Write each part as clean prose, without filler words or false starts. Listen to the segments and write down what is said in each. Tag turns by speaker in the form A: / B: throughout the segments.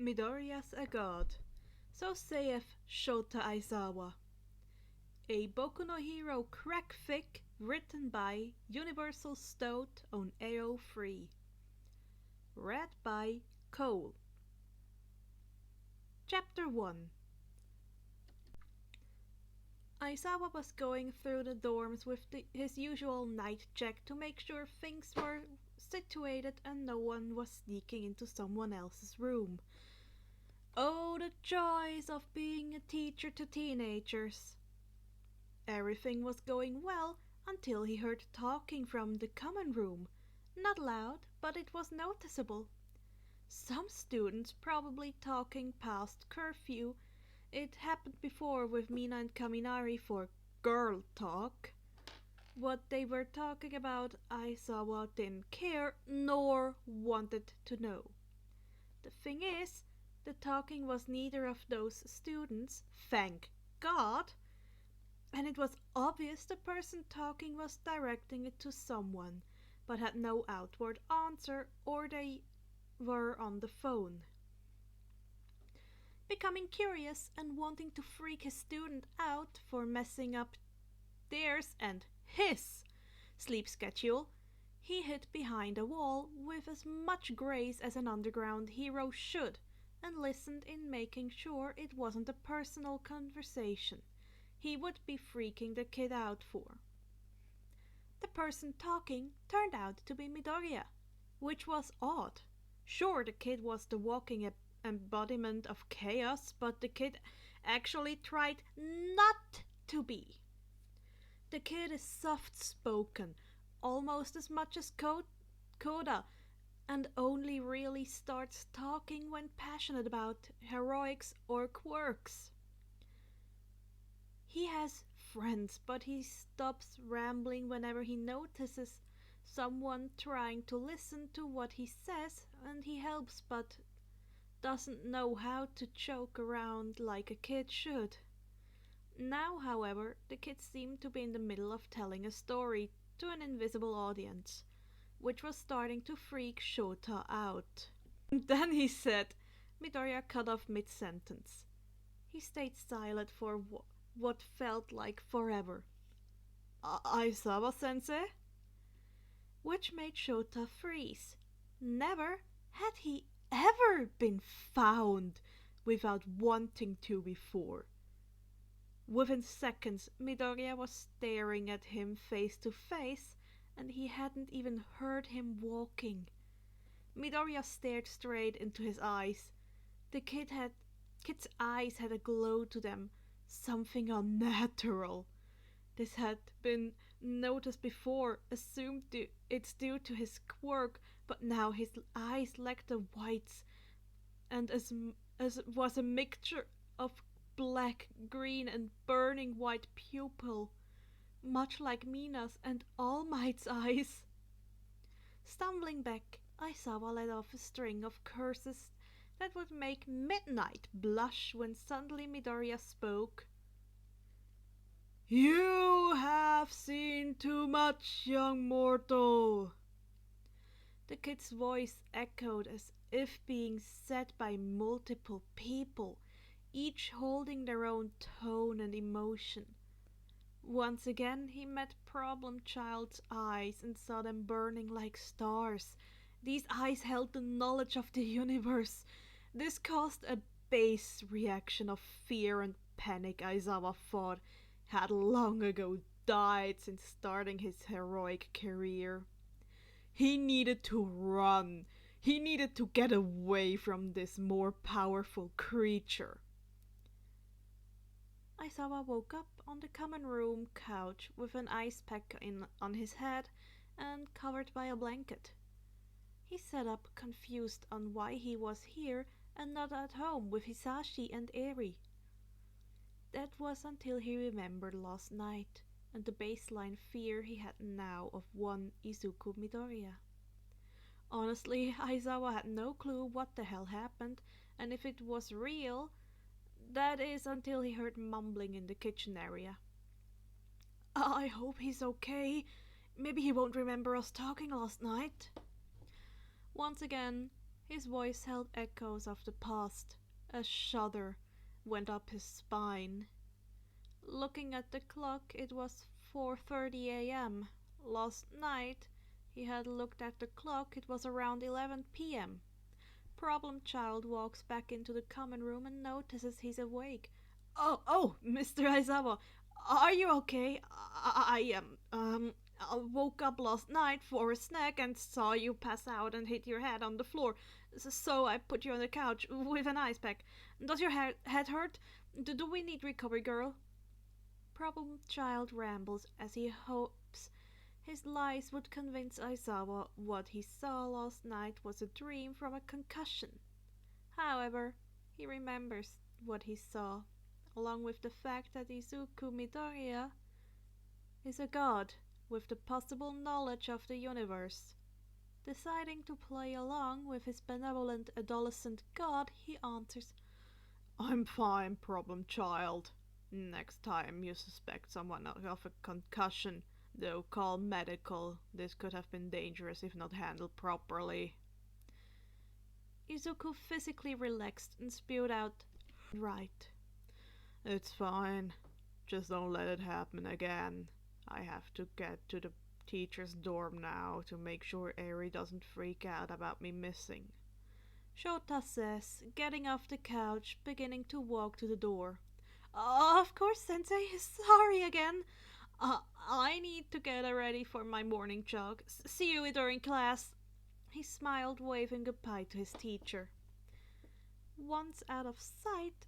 A: Midoriya's a god, so saith Shota Aizawa. A Boku no Hero crack fic written by Universal Stoat on AO3. Read by Cole. Chapter 1. Aizawa was going through the dorms with his usual night check to make sure things were situated and no one was sneaking into someone else's room. Oh, the joys of being a teacher to teenagers! Everything was going well until he heard talking from the common room. Not loud, but it was noticeable. Some students probably talking past curfew. It happened before with Mina and Kaminari for girl talk. What they were talking about, Aizawa didn't care nor wanted to know. The thing is, the talking was neither of those students, thank God, and it was obvious the person talking was directing it to someone, but had no outward answer, or they were on the phone. Becoming curious and wanting to freak his student out for messing up theirs and his sleep schedule, he hid behind a wall with as much grace as an underground hero should, and listened in making sure it wasn't a personal conversation he would be freaking the kid out for. The person talking turned out to be Midoriya, which was odd. Sure, the kid was the walking embodiment of chaos, but the kid actually tried not to be. The kid is soft-spoken, almost as much as Koda, and only really starts talking when passionate about heroics or quirks. He has friends, but he stops rambling whenever he notices someone trying to listen to what he says, and he helps but doesn't know how to joke around like a kid should. Now, however, the kid seemed to be in the middle of telling a story to an invisible audience, which was starting to freak Shota out. Then he said, Midoriya cut off mid-sentence. He stayed silent for what felt like forever. Aizawa-sensei? Which made Shota freeze. Never had he ever been found without wanting to before. Within seconds, Midoriya was staring at him face to face, and he hadn't even heard him walking. Midoriya stared straight into his eyes. The kid's eyes had a glow to them, something unnatural. This had been noticed before, assumed it's due to his quirk, but now his eyes lacked the whites, and as was a mixture of black, green, and burning white pupil, much like Mina's and All Might's eyes. Stumbling back, Aizawa let off a string of curses that would make Midnight blush when suddenly Midoriya spoke. You have seen too much, young mortal. The kid's voice echoed as if being said by multiple people, each holding their own tone and emotion. Once again he met Problem Child's eyes and saw them burning like stars. These eyes held the knowledge of the universe. This caused a base reaction of fear and panic Aizawa thought had long ago died since starting his heroic career. He needed to run. He needed to get away from this more powerful creature. Aizawa woke up on the common room couch with an ice pack on his head and covered by a blanket. He sat up confused on why he was here and not at home with Hisashi and Eri. That was until he remembered last night and the baseline fear he had now of one Izuku Midoriya. Honestly, Aizawa had no clue what the hell happened, and if it was real, that is until he heard mumbling in the kitchen area. I hope he's okay. Maybe he won't remember us talking last night. Once again, His voice held echoes of the past. A shudder went up his spine. Looking at the clock, it was 4:30 a.m. Last night, he had looked at the clock, it was around 11 p.m. Problem child walks back into the common room and notices he's awake. Oh, Mr. Aizawa, are you okay? I woke up last night for a snack and saw you pass out and hit your head on the floor. So I put you on the couch with an ice pack. Does your head hurt? Do we need recovery, girl? Problem child rambles as he hopes his lies would convince Aizawa what he saw last night was a dream from a concussion. However, he remembers what he saw, along with the fact that Izuku Midoriya is a god with the possible knowledge of the universe. Deciding to play along with his benevolent adolescent god, he answers, "I'm fine, problem child. Next time you suspect someone of a concussion, though call medical. This could have been dangerous if not handled properly." Izuku physically relaxed and spewed out, "Right. It's fine. Just don't let it happen again. I have to get to the teacher's dorm now to make sure Eri doesn't freak out about me missing," Shota says, getting off the couch, beginning to walk to the door. "Of course, Sensei. Sorry again. I need to get ready for my morning jog. See you during class." He smiled, waving goodbye to his teacher. Once out of sight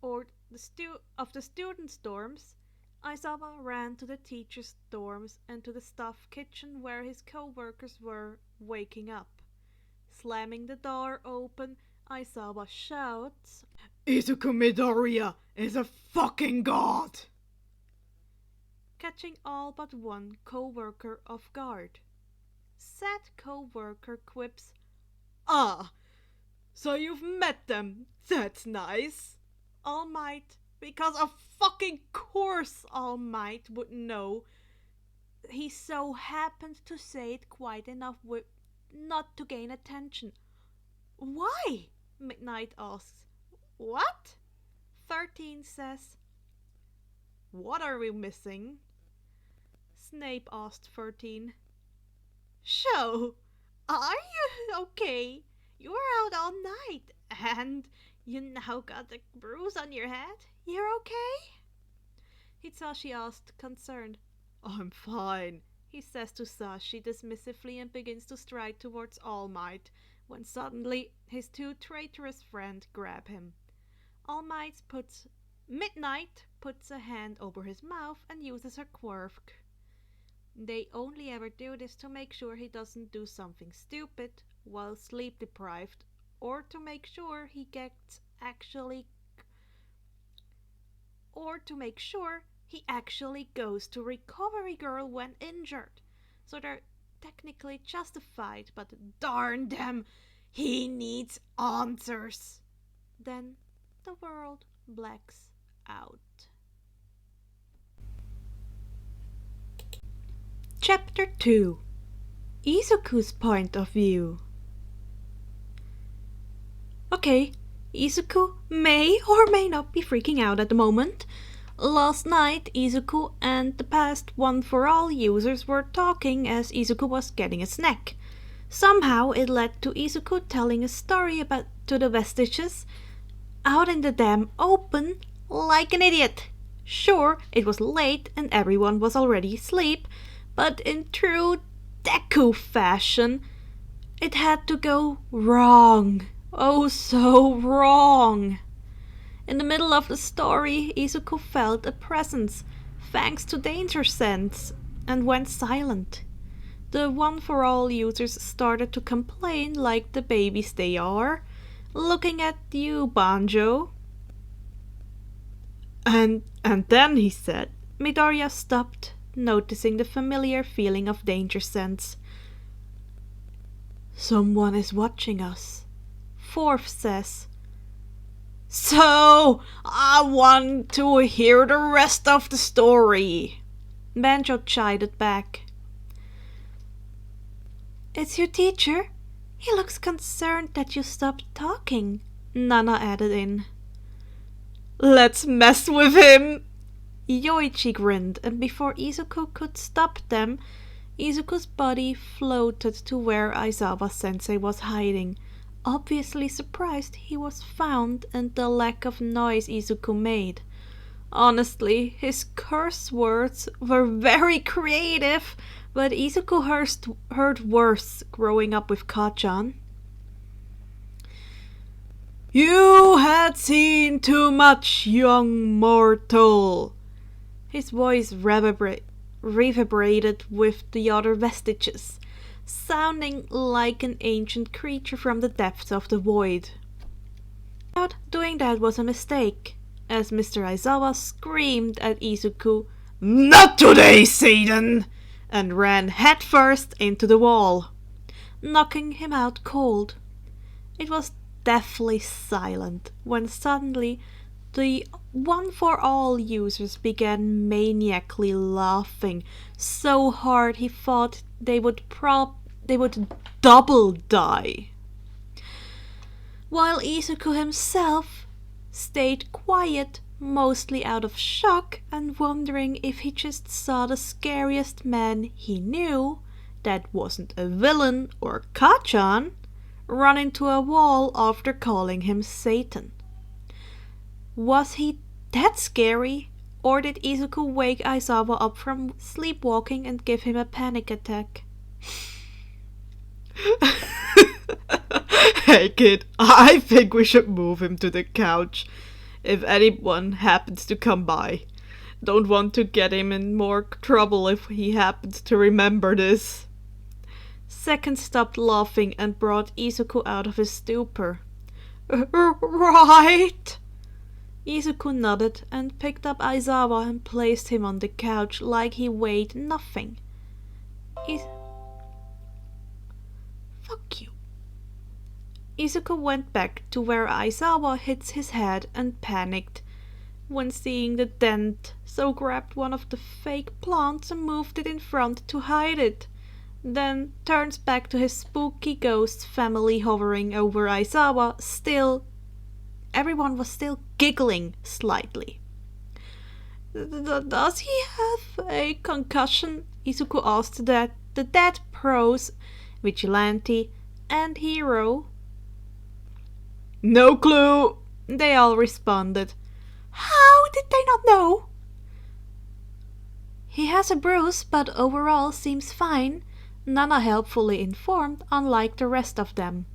A: of the students' dorms, Aizawa ran to the teachers' dorms and to the staff kitchen where his co-workers were waking up. Slamming the door open, Aizawa shouts, "Izuku Midoriya is a fucking god!" Catching all but one co-worker off guard. Said co-worker quips, "Ah, so you've met them. That's nice. All Might, because of fucking course All Might would know. He so happened to say it quite enough not to gain attention." "Why?" Midnight asks. "What?" 13 says. "What are we missing?" Snape asked 13. "Sho, are you okay? You were out all night, and you now got a bruise on your head. You're okay?" Hitsashi asked, concerned. "I'm fine," he says to Sashi dismissively and begins to stride towards All Might, when suddenly his two traitorous friends grab him. Midnight puts a hand over his mouth and uses her quirk. They only ever do this to make sure he doesn't do something stupid while sleep deprived, or to make sure he actually goes to Recovery Girl when injured. So they're technically justified, but darn them, he needs answers. Then the world blacks out. Chapter 2. Izuku's point of view. Okay, Izuku may or may not be freaking out at the moment. Last night, Izuku and the past One for All users were talking as Izuku was getting a snack. Somehow it led to Izuku telling a story to the vestiges out in the damn open like an idiot. Sure, it was late and everyone was already asleep, but in true Deku fashion, it had to go wrong. Oh, so wrong. In the middle of the story, Izuku felt a presence, thanks to danger sense, and went silent. The One for All users started to complain like the babies they are. "Looking at you, Banjo." And then, he said, Midoriya stopped, noticing the familiar feeling of danger sense. "Someone is watching us," Fourth says. "So, I want to hear the rest of the story," Banjo chided back. "It's your teacher. He looks concerned that you stopped talking, Nana added in. Let's mess with him! Yoichi grinned, and before Izuku could stop them, Izuku's body floated to where Aizawa-sensei was hiding, obviously surprised he was found and the lack of noise Izuku made. Honestly, his curse words were very creative, but Izuku heard worse growing up with Kachan. You had seen too much, young mortal. His voice reverberated with the other vestiges, sounding like an ancient creature from the depths of the void. But doing that was a mistake, as Mr. Aizawa screamed at Izuku, "Not today, Satan!" and ran headfirst into the wall, knocking him out cold. It was deathly silent when suddenly the One for All users began maniacally laughing so hard he thought they would double die. While Izuku himself stayed quiet, mostly out of shock and wondering if he just saw the scariest man he knew, that wasn't a villain or Kachan, run into a wall after calling him Satan. Was he that scary, or did Izuku wake Aizawa up from sleepwalking and give him a panic attack? Hey kid, I think we should move him to the couch if anyone happens to come by. Don't want to get him in more trouble if he happens to remember this. Second stopped laughing and brought Izuku out of his stupor. Right! Izuku nodded and picked up Aizawa and placed him on the couch like he weighed nothing. Fuck you. Izuku went back to where Aizawa hit his head and panicked when seeing the dent, so grabbed one of the fake plants and moved it in front to hide it. Then turns back to his spooky ghost family hovering over Aizawa. Everyone was still giggling slightly. Does he have a concussion? Izuku asked the dead pros, vigilante, and hero. No clue, they all responded. How did they not know? He has a bruise, but overall seems fine, Nana helpfully informed, unlike the rest of them.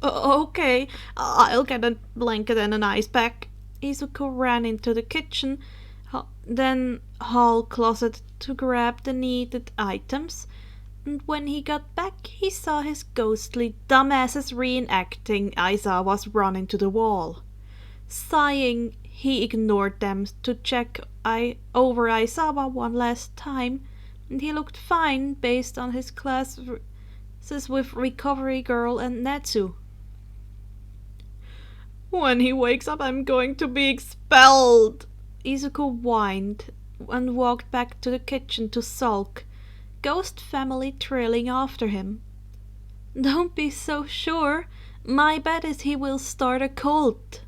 A: Okay, I'll get a blanket and an ice pack. Izuku ran into the kitchen, then hall closet to grab the needed items, and when he got back he saw his ghostly dumbasses reenacting Aizawa's run into the wall. Sighing, he ignored them to check over Aizawa one last time, and he looked fine based on his classes with Recovery Girl and Natsu. When he wakes up, I'm going to be expelled, Izuku whined and walked back to the kitchen to sulk, Ghost family trailing after him. Don't be so sure. My bet is he will start a cult.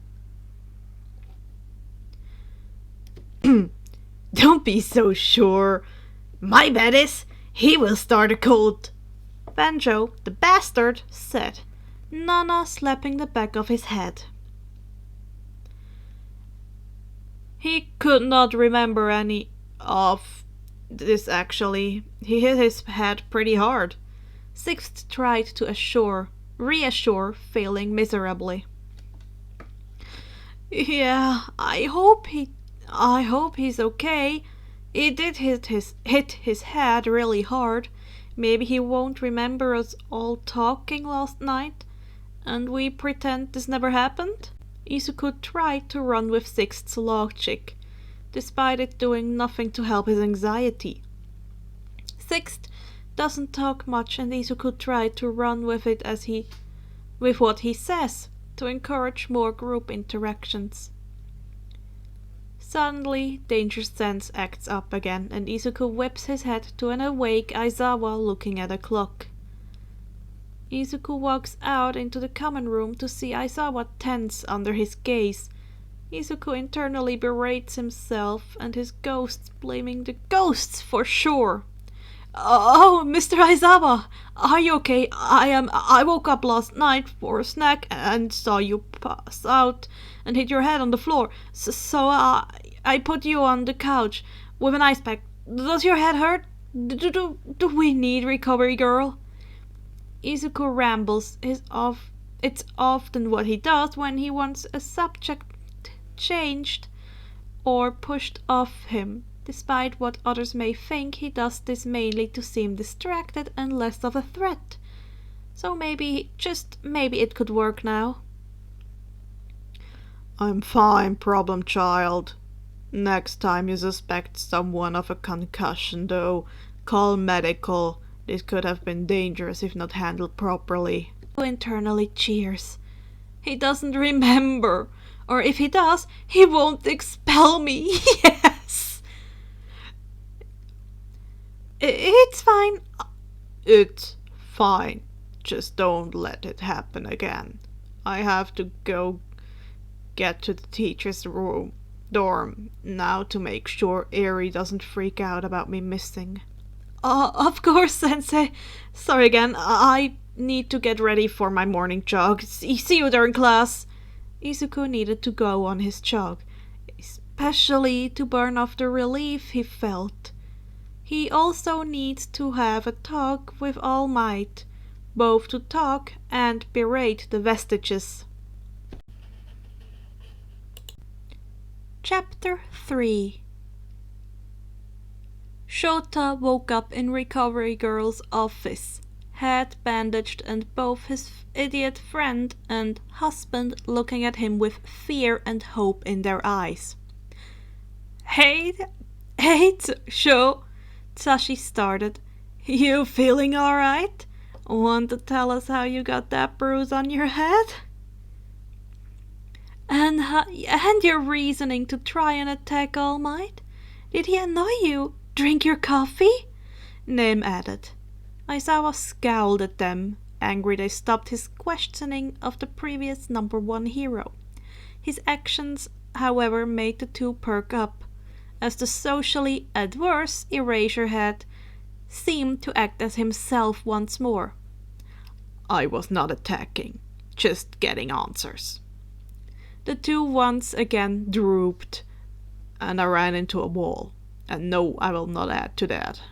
A: Don't be so sure. My bet is he will start a cult, Banjo, the bastard, said, Nana slapping the back of his head. He could not remember any of this actually. He hit his head pretty hard. Sixth tried to reassure, failing miserably. Yeah, I hope he's okay. He did hit his head really hard. Maybe he won't remember us all talking last night, and we pretend this never happened? Izuku tried to run with Sixth's logic, despite it doing nothing to help his anxiety. Sixth doesn't talk much, and Izuku tried to run with it with what he says, to encourage more group interactions. Suddenly, danger sense acts up again, and Izuku whips his head to an awake Aizawa looking at a clock. Izuku walks out into the common room to see Aizawa tense under his gaze. Izuku internally berates himself and his ghosts, blaming the ghosts for sure. Oh, Mr. Aizawa, are you okay? I woke up last night for a snack and saw you pass out and hit your head on the floor. So I put you on the couch with an ice pack. Does your head hurt? Do we need recovery, girl? Izuku rambles. It's often what he does when he wants a subject changed or pushed off him. Despite what others may think, he does this mainly to seem distracted and less of a threat. So maybe, just maybe it could work now.
B: I'm fine, problem child. Next time you suspect someone of a concussion, though, call medical. This could have been dangerous if not handled properly.
A: Who internally cheers. He doesn't remember. Or if he does, he won't expel me. Yes! It's fine.
B: It's fine. Just don't let it happen again. I have to go get to the teacher's dorm now to make sure Eri doesn't freak out about me missing.
A: Of course, Sensei. Sorry again. I need to get ready for my morning jog. See you during class. Izuku needed to go on his jog, especially to burn off the relief he felt. He also needs to have a talk with All Might, both to talk and berate the vestiges. Chapter 3. Shota woke up in Recovery Girl's office, head bandaged and both his idiot friend and husband looking at him with fear and hope in their eyes. Hey, Sho, Sashi started. You feeling alright? Want to tell us how you got that bruise on your head? And your reasoning to try and attack All Might? Did he annoy you? Drink your coffee? Nim added. Aizawa scowled at them, angry they stopped his questioning of the previous number 1 hero. His actions, however, made the two perk up, as the socially adverse Eraserhead seemed to act as himself once more.
B: I was not attacking, just getting answers.
A: The two once again drooped,
B: and I ran into a wall. And no, I will not add to that.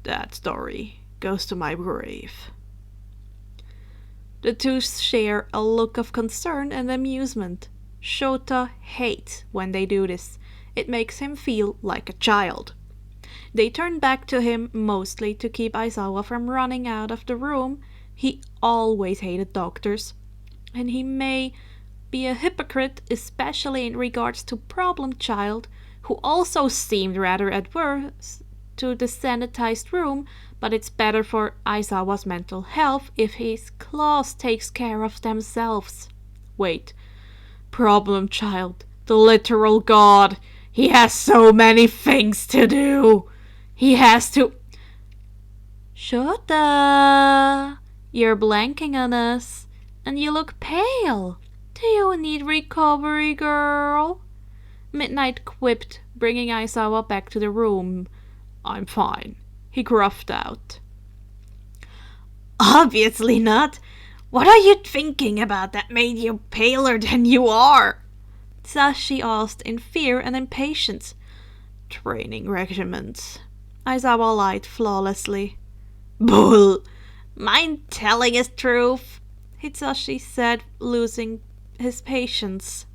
B: That story goes to my grave.
A: The two share a look of concern and amusement. Shota hates when they do this. It makes him feel like a child. They turn back to him mostly to keep Aizawa from running out of the room. He always hated doctors. And he may be a hypocrite, especially in regards to Problem Child, who also seemed rather adverse to the sanitized room, but it's better for Aizawa's mental health if his claws takes care of themselves. Wait, Problem Child, the literal god, he has so many things to do. He has to... Shota, you're blanking on us, and you look pale. Do you need recovery, girl? Midnight quipped, bringing Aizawa back to the room.
B: I'm fine, he gruffed out.
A: Obviously not. What are you thinking about that made you paler than you are? Sashi asked in fear and impatience.
B: Training regimens,
A: Aizawa lied flawlessly.
B: Bull!
A: Mind telling his truth? Hitsashi said, losing his patience.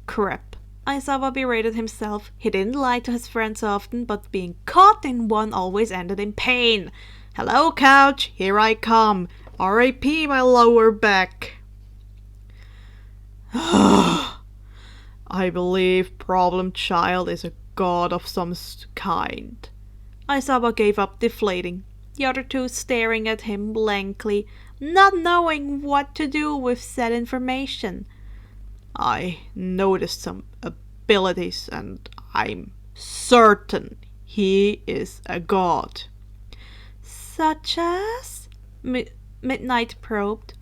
B: Crap.
A: Aizawa berated himself. He didn't lie to his friends often, but being caught in one always ended in pain.
B: Hello, couch. Here I come. R.I.P. my lower back. I believe Problem Child is a god of some kind.
A: Aizawa gave up, deflating. The other two staring at him blankly, not knowing what to do with said information.
B: I noticed some abilities and I'm certain he is a god.
A: Such as? Midnight probed.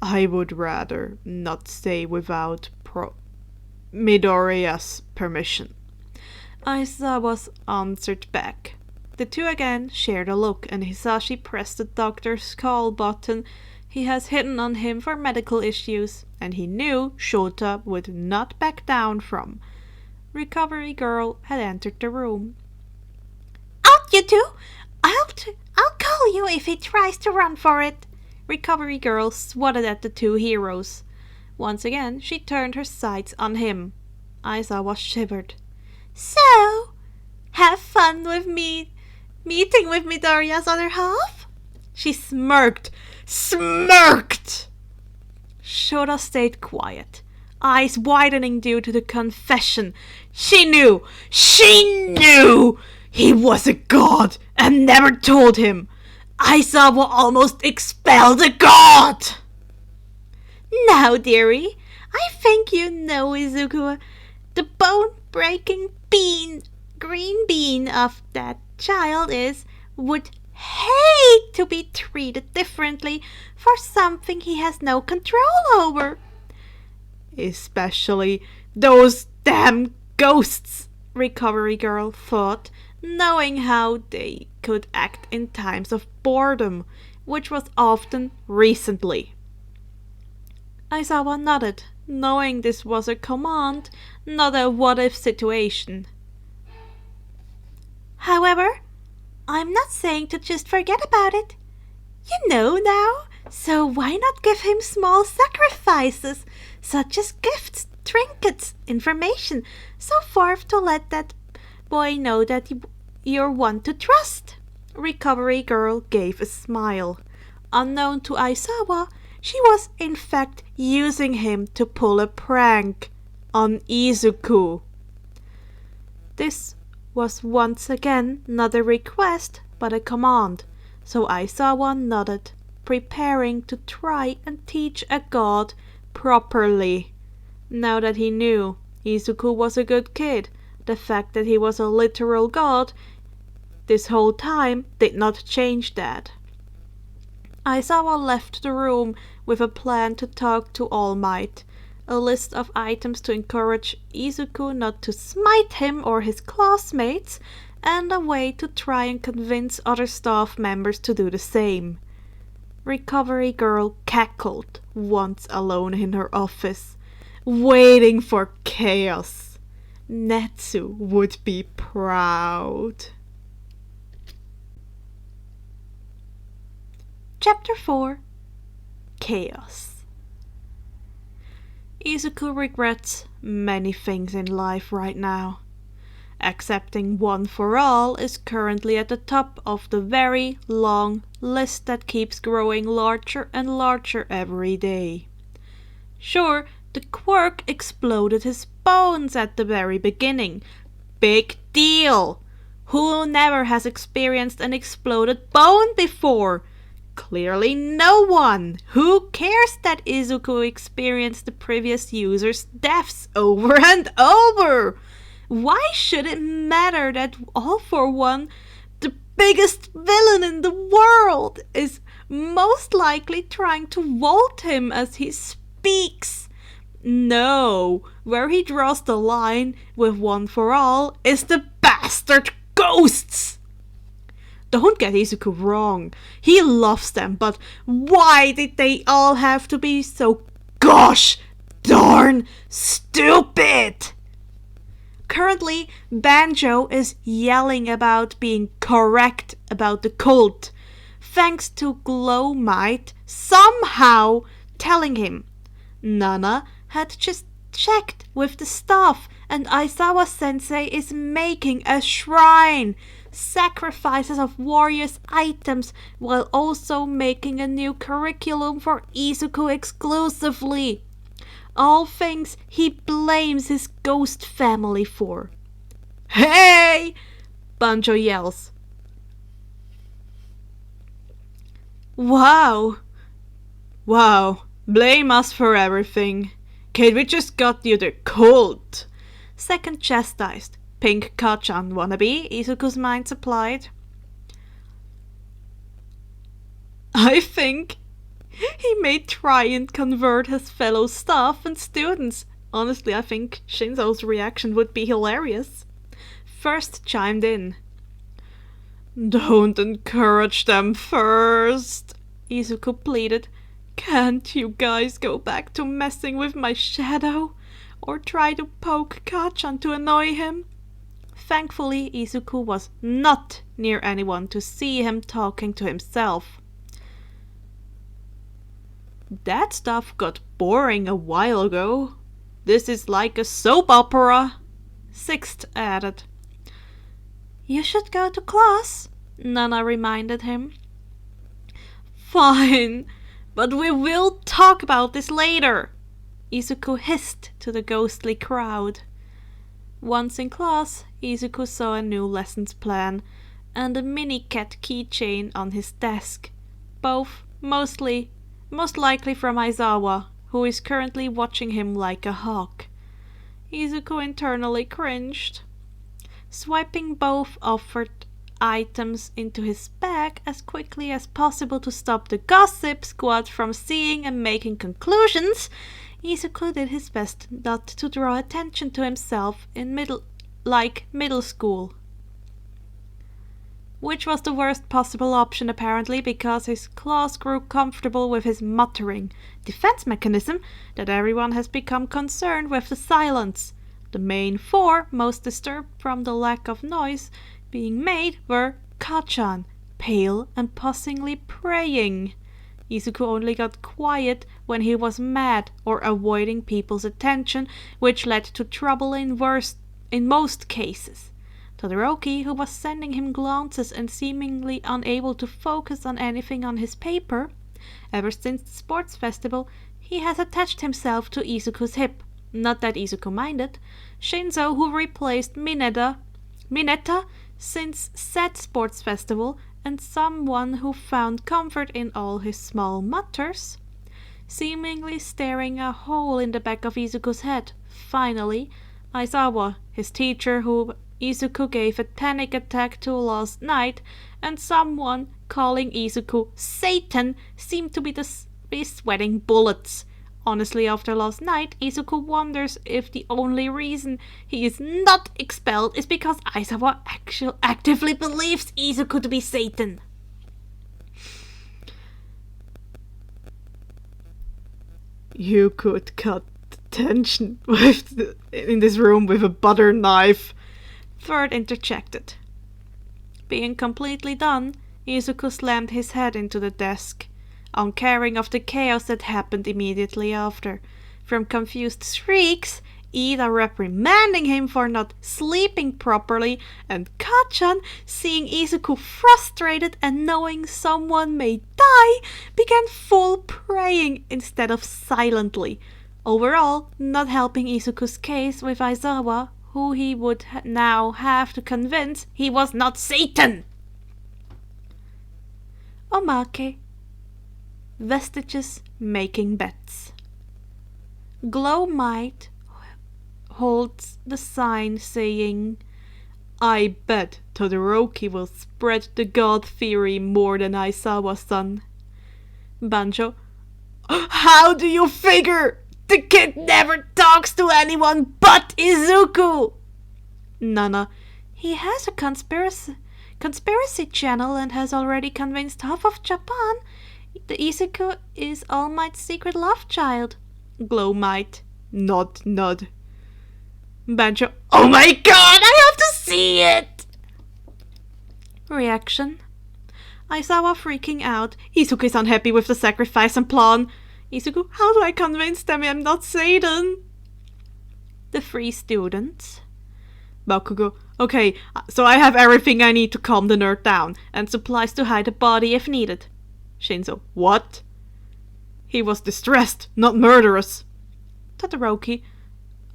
B: I would rather not say without Midoriya's permission.
A: Aizawa answered back. The two again shared a look, and Hisashi pressed the doctor's call button he has hidden on him for medical issues, and he knew Shota would not back down from. Recovery Girl had entered the room.
C: Out, you two! I'll call you if he tries to run for it.
A: Recovery Girl swatted at the two heroes. Once again, she turned her sights on him. Aizawa shivered.
C: So, have fun with me meeting with Midoriya's other half?
A: She smirked. Smirked! Shota stayed quiet, eyes widening due to the confession. She knew he was a god and never told him. Aizawa almost expelled a god!
C: Now, dearie, I think you know Izuku, the bone-breaking green bean of that child would hate to be treated differently for something he has no control over.
A: Especially those damn ghosts, Recovery Girl thought, knowing how they could act in times of boredom, which was often recently. Aizawa nodded, knowing this was a command, not a what-if situation.
C: However, I'm not saying to just forget about it. You know now, so why not give him small sacrifices, such as gifts, trinkets, information, so forth, to let that boy know that you're one to trust?
A: Recovery Girl gave a smile. Unknown to Aizawa, she was in fact using him to pull a prank on Izuku. This was once again not a request but a command, so Aizawa nodded, preparing to try and teach a god properly. Now that he knew Izuku was a good kid, the fact that he was a literal god this whole time did not change that. Aizawa left the room with a plan to talk to All Might, a list of items to encourage Izuku not to smite him or his classmates, and a way to try and convince other staff members to do the same. Recovery Girl cackled once alone in her office, waiting for chaos. Netsu would be proud. Chapter 4 Chaos. Izuku regrets many things in life right now. Accepting One for All is currently at the top of the very long list that keeps growing larger and larger every day. Sure, the quirk exploded his bones at the very beginning. Big deal! Who never has experienced an exploded bone before? Clearly no one. Who cares that Izuku experienced the previous user's deaths over and over? Why should it matter that All for One, the biggest villain in the world, is most likely trying to vault him as he speaks? No, where he draws the line with One for All is the bastard ghosts. Don't get Izuku wrong, he loves them, but why did they all have to be so gosh darn stupid? Currently, Banjo is yelling about being correct about the cult, thanks to Glow Might somehow telling him. Nana had just checked with the staff, and Aizawa sensei is making a shrine. Sacrifices of warriors' items, while also making a new curriculum for Izuku exclusively. All things he blames his ghost family for. Hey! Banjo yells. Wow, blame us for everything. Kid, we just got you the cult. Second chastised. Pink Kachan wannabe, Izuku's mind supplied.
B: I think he may try and convert his fellow staff and students. Honestly, I think Shinzo's reaction would be hilarious. First chimed in. Don't encourage them first, Izuku pleaded. Can't you guys go back to messing with my shadow? Or try to poke Kachan to annoy him? Thankfully, Izuku was not near anyone to see him talking to himself. That stuff got boring a while ago. This is like a soap opera, Sixth added.
C: You should go to class, Nana reminded him.
B: Fine, but we will talk about this later, Izuku hissed to the ghostly crowd. Once in class, Izuku saw a new lessons plan and a mini cat keychain on his desk, both most likely from Aizawa, who is currently watching him like a hawk. Izuku internally cringed. Swiping both offered items into his bag as quickly as possible to stop the gossip squad from seeing and making conclusions, Izuku did his best not to draw attention to himself in middle school. Which was the worst possible option apparently, because his class grew comfortable with his muttering defense mechanism that everyone has become concerned with the silence. The main four most disturbed from the lack of noise being made were Kachan, pale and possibly praying. Izuku only got quiet when he was mad or avoiding people's attention, which led to trouble in most cases. Todoroki, who was sending him glances and seemingly unable to focus on anything on his paper, ever since the sports festival, he has attached himself to Izuku's hip. Not that Izuku minded. Shinzo, who replaced Mineta since said sports festival, and someone who found comfort in all his small mutters, seemingly staring a hole in the back of Izuku's head. Finally, Aizawa, his teacher who Izuku gave a panic attack to last night, and someone calling Izuku Satan seemed to be sweating bullets. Honestly, after last night, Izuku wonders if the only reason he is not expelled is because Aizawa actively believes Izuku to be Satan. You could cut the tension in this room with a butter knife, Third interjected. Being completely done, Izuku slammed his head into the desk, uncaring of the chaos that happened immediately after. From confused shrieks, Ida reprimanding him for not sleeping properly, and Kachan, seeing Izuku frustrated and knowing someone may die, began full praying instead of silently. Overall, not helping Izuku's case with Aizawa, who he would now have to convince he was not Satan. Omake. Vestiges making bets. Glow Might holds the sign saying, I bet Todoroki will spread the god theory more than Aizawa-san. Banjo, how do you figure? The kid never talks to anyone but Izuku! Nana, he has a conspiracy channel and has already convinced half of Japan. The Izuku is All Might's secret love child. Glow Might, nod. Banjo, oh my god, I have to see it! Reaction. Aizawa freaking out. Izuku is unhappy with the sacrifice and plan. Izuku, how do I convince them I'm not Satan? The 3 students. Bakugo, okay, so I have everything I need to calm the nerd down, and supplies to hide the body if needed. Shinzo, what? He was distressed, not murderous. Todoroki,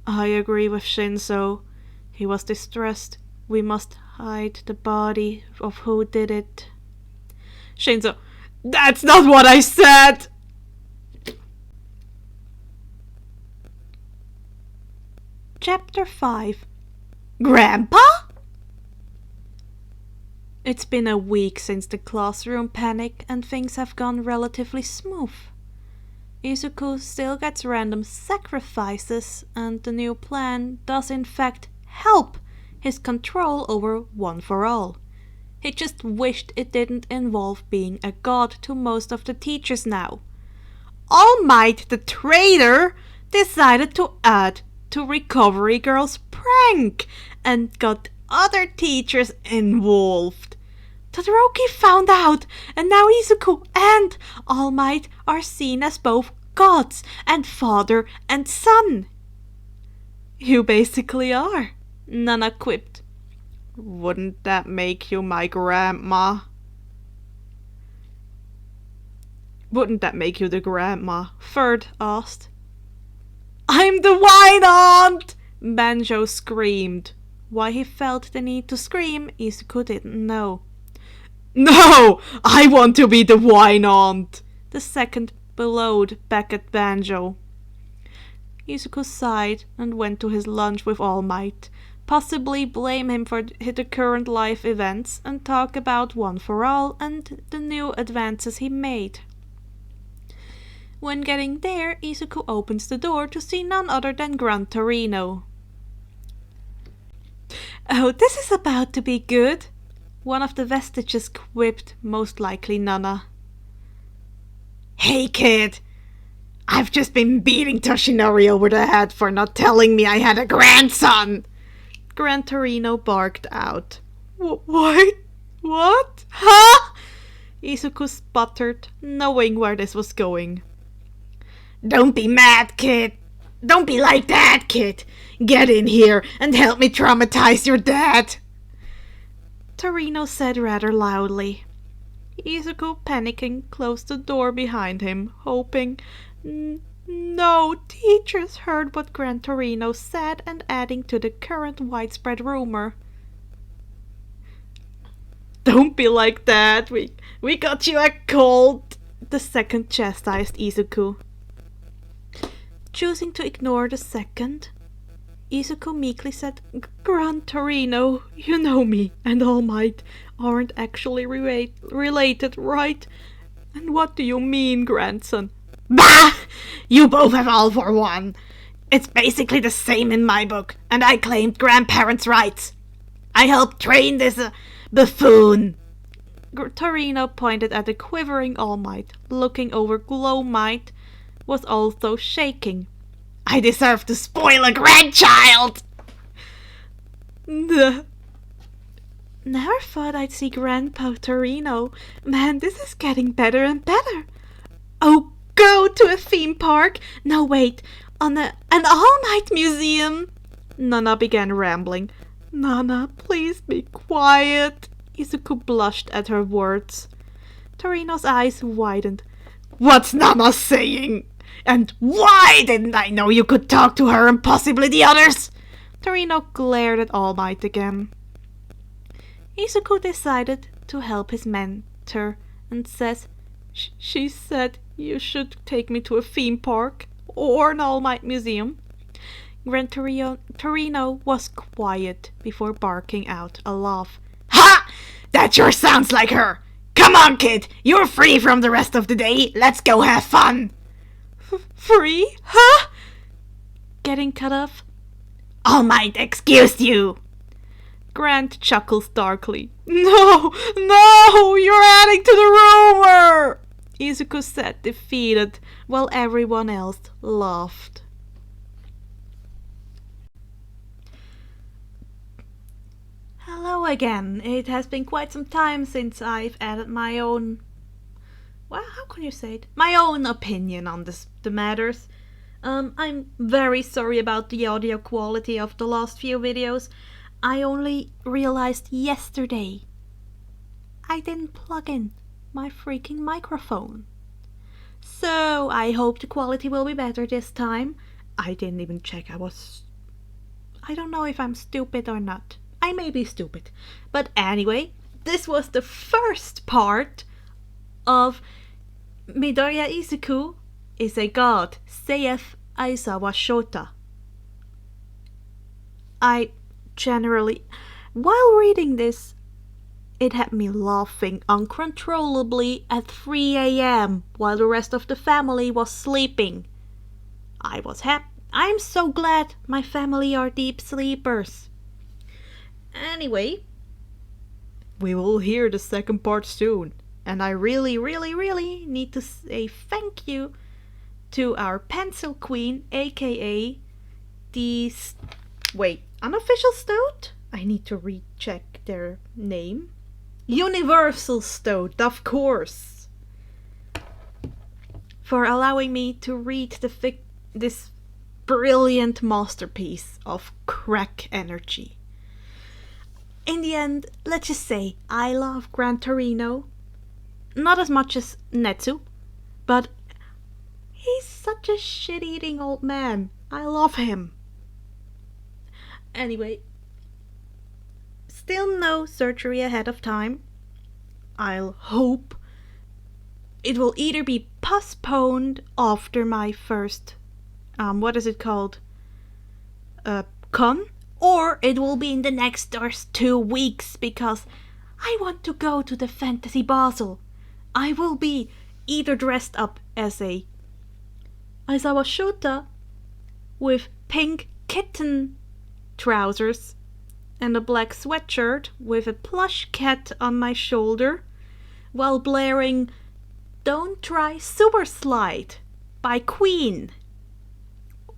B: I agree with Shinzo. He was distressed. We must hide the body of who did it. Shinzo, that's not what I said! Chapter 5. Grandpa?
A: It's been a week since the classroom panic and things have gone relatively smooth. Izuku still gets random sacrifices, and the new plan does in fact help his control over One for All. He just wished it didn't involve being a god to most of the teachers now. All Might the traitor decided to add to Recovery Girl's prank and got other teachers involved. Todoroki found out, and now Izuku and All Might are seen as both gods and father and son. You basically are, Nana quipped.
B: Wouldn't that make you my grandma? Wouldn't that make you the grandma?
A: Ferd asked. I'm the wine aunt! Banjo screamed. Why he felt the need to scream, Izuku didn't know.
B: No! I want to be the wine aunt!
A: The second bellowed back at Banjo. Izuku sighed and went to his lunch with All Might, possibly blame him for the current life events and talk about One for All and the new advances he made. When getting there, Izuku opens the door to see none other than Gran Torino. Oh, this is about to be good, one of the vestiges quipped, most likely Nana.
B: Hey kid, I've just been beating Toshinori over the head for not telling me I had a grandson.
A: Gran Torino barked out. What? What? Huh? Izuku sputtered, knowing where this was going.
B: Don't be mad, kid. Don't be like that, kid. Get in here and help me traumatize your dad.
A: Torino said rather loudly. Izuku, panicking, closed the door behind him, hoping no teachers heard what Gran Torino said and adding to the current widespread rumor.
B: Don't be like that. We got you a cold.
A: The second chastised Izuku. Choosing to ignore the second, Izuku meekly said, Gran Torino, you know me and All Might aren't actually related, right? And what do you mean, grandson?
B: Bah! You both have All for One. It's basically the same in my book, and I claimed grandparents' rights. I helped train this buffoon.
A: Torino pointed at the quivering All Might, looking over Glow Might, was also shaking.
B: I deserve to spoil a grandchild!
A: Never thought I'd see Grandpa Torino. Man, this is getting better and better. Oh, go to a theme park? No, wait, on an All Might museum. Nana began rambling. Nana, please be quiet. Izuku blushed at her words. Torino's eyes widened.
B: What's Nana saying? And why didn't I know you could talk to her and possibly the others?
A: Torino glared at All Might again. Izuku decided to help his mentor and says, She said you should take me to a theme park or an All Might museum. Gran Torino was quiet before barking out a laugh.
B: Ha! That sure sounds like her! Come on, kid! You're free from the rest of the day. Let's go have fun!
A: Free? Huh? Getting cut off?
B: All Might excused you!
A: Grant chuckles darkly. No! You're adding to the rumor! Izuku said, defeated, while everyone else laughed. Hello again. It has been quite some time since I've added my own... Well, how can you say it? My own opinion on the matters. I'm very sorry about the audio quality of the last few videos. I only realized yesterday I didn't plug in my freaking microphone. So I hope the quality will be better this time. I didn't even check. I don't know if I'm stupid or not. I may be stupid. But anyway, this was the first part of Midoriya Izuku is a god, sayeth Aizawa Shota. I generally, while reading this, It had me laughing uncontrollably at 3 a.m. while the rest of the family was sleeping. I was happy. I'm so glad my family are deep sleepers. Anyway, we will hear the second part soon. And I really, really, really need to say thank you to our pencil queen, aka the Unofficial Stoat? I need to recheck their name. Universal Stoat, of course. For allowing me to read this brilliant masterpiece of crack energy. In the end, let's just say I love Gran Torino. Not as much as Netsu, but he's such a shit-eating old man. I love him. Anyway, still no surgery ahead of time. I'll hope it will either be postponed after my first, what is it called? Con? Or it will be in the next 2 weeks because I want to go to the Fantasy Basel. I will be either dressed up as a Aizawa Shota with pink kitten trousers and a black sweatshirt with a plush cat on my shoulder while blaring Don't Try Super Slide by Queen.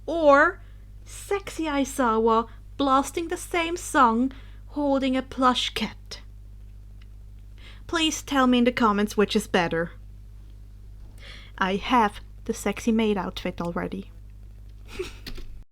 A: Or sexy Aizawa blasting the same song holding a plush cat. Please tell me in the comments which is better. I have the sexy maid outfit already.